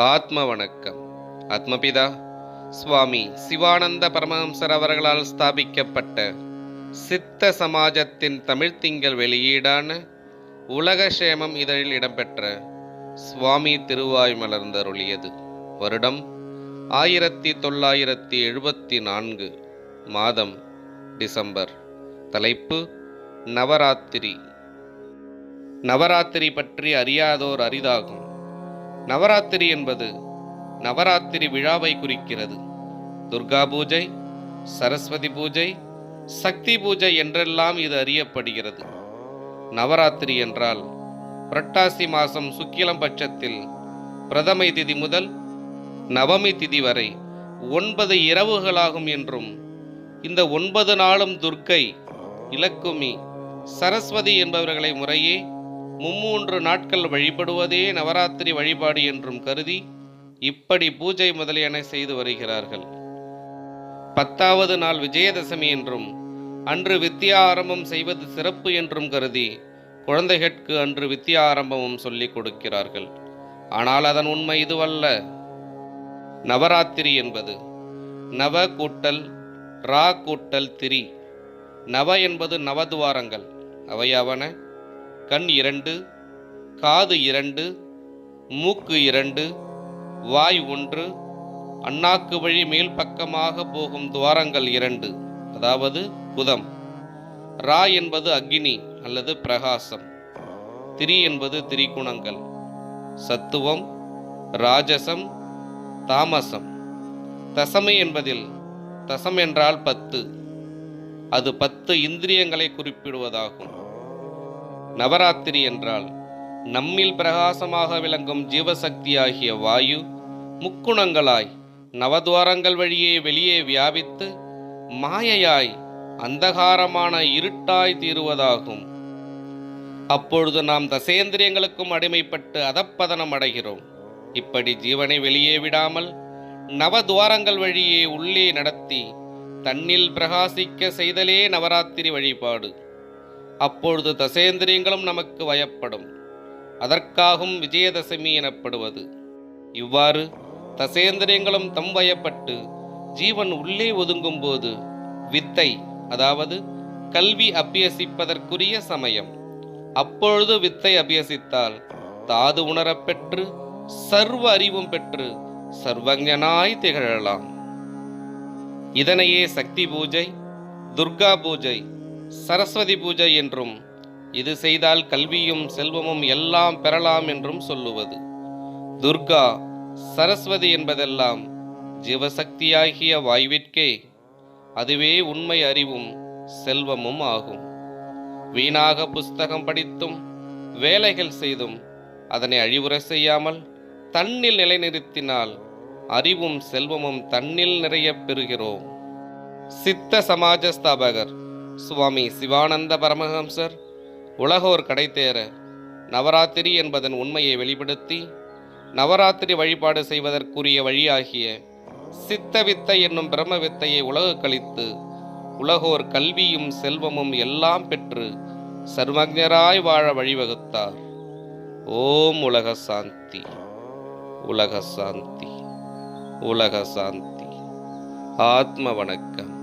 ஆத்ம வணக்கம். ஆத்மபிதா சுவாமி சிவானந்த பரமஹம்சர் அவர்களால் ஸ்தாபிக்கப்பட்ட சித்த சமாஜத்தின் தமிழ்த்திங்கள் வெளியீடான உலகக்ஷேமம் இதழில் இடம்பெற்ற சுவாமி திருவாய் மலர்ந்தருளியது. வருடம் 1974, மாதம் டிசம்பர். தலைப்பு நவராத்திரி. நவராத்திரி பற்றி அறியாதோர் அரிதாகும். நவராத்திரி என்பது நவராத்திரி விழாவை குறிக்கிறது. துர்கா பூஜை, சரஸ்வதி பூஜை, சக்தி பூஜை என்றெல்லாம் இது அறியப்படுகிறது. நவராத்திரி என்றால் புரட்டாசி மாதம் சுக்கிலம் பட்சத்தில் பிரதமை திதி முதல் நவமி திதி வரை 9 இரவுகளாகும் என்றும், இந்த 9 நாளும் துர்க்கை, இலக்குமி, சரஸ்வதி என்பவர்களை முறையே 3 நாட்கள் வழிபடுவதே நவராத்திரி வழிபாடு என்றும் கருதி இப்படி பூஜை முதலியன செய்து வருகிறார்கள். 10வது நாள் விஜயதசமி என்றும், அன்று வித்தியா ஆரம்பம் செய்வது சிறப்பு என்றும் கருதி குழந்தைகளுக்கு அன்று வித்தியா ஆரம்பமும் சொல்லிக் கொடுக்கிறார்கள். ஆனால் அதன் உண்மை இதுவல்ல. நவராத்திரி என்பது நவ கூட்டல் ரா கூட்டல் திரி. நவ என்பது நவதுவாரங்கள். அவையாவன: கண் 2, காது 2, மூக்கு 2, வாய் 1, அண்ணாக்கு வழி மேல் பக்கமாக போகும் துவாரங்கள் 2, அதாவது புதம். ரா என்பது அக்னி அல்லது பிரகாசம். திரி என்பது திரிகுணங்கள்: சத்துவம், ராஜசம், தாமசம். தசமி என்பதில் தசம் என்றால் 10, அது 10 இந்திரியங்களை குறிப்பிடுவதாகும். நவராத்திரி என்றால் நம்மில் பிரகாசமாக விளங்கும் ஜீவசக்தியாகிய வாயு முக்குணங்களாய் நவதுவாரங்கள் வழியே வெளியே வியாபித்து மாயையாய் அந்தகாரமான இருட்டாய் தீருவதாகும். அப்பொழுது நாம் தசேந்திரியங்களுக்கும் அடிமைப்பட்டு அதப்பதனம் அடைகிறோம். இப்படி ஜீவனை வெளியே விடாமல் நவதுவாரங்கள் வழியே உள்ளே நடத்தி தன்னில் பிரகாசிக்க செய்தலே நவராத்திரி வழிபாடு. அப்பொழுது தசேந்திரியங்களும் நமக்கு வயப்படும். அதற்காகவும் விஜயதசமி எனப்படுவது. இவ்வாறு தசேந்திரியங்களும் தம் வயப்பட்டு ஜீவன் உள்ளே ஒதுங்கும் போது வித்தை, அதாவது கல்வி அபியசிப்பதற்குரிய சமயம். அப்பொழுது வித்தை அபியசித்தால் தாது உணரப்பெற்று சர்வ அறிவும் பெற்று சர்வஞனாய் திகழலாம். இதனையே சக்தி பூஜை, துர்கா பூஜை, சரஸ்வதி பூஜை என்றும், இது செய்தால் கல்வியும் செல்வமும் எல்லாம் பெறலாம் என்றும் சொல்லுவது. துர்கா, சரஸ்வதி என்பதெல்லாம் ஜீவசக்தியாகிய வாயுவிற்கே. அதுவே உண்மை அறிவும் செல்வமும் ஆகும். வீணாக புஸ்தகம் படித்தும் வேலைகள் செய்தும் அதனை அழிவுற செய்யாமல் தன்னில் நிலைநிறுத்தினால் அறிவும் செல்வமும் தன்னில் நிறைய பெறுகிறோம். சித்த சமாஜ ஸ்தாபகர் சுவாமி சிவானந்த பரமஹம்சர் உலகோர் கடைத்தேற நவராத்திரி என்பதன் உண்மையை வெளிப்படுத்தி நவராத்திரி வழிபாடு செய்வதற்குரிய வழியாகிய சித்த வித்தை என்னும் பிரம்ம வித்தையை உலகு கழித்து உலகோர் கல்வியும் செல்வமும் எல்லாம் பெற்று சர்வஞராய் வாழ வழிவகுத்தார். ஓம் உலக சாந்தி, உலக சாந்தி, உலக சாந்தி. ஆத்ம வணக்கம்.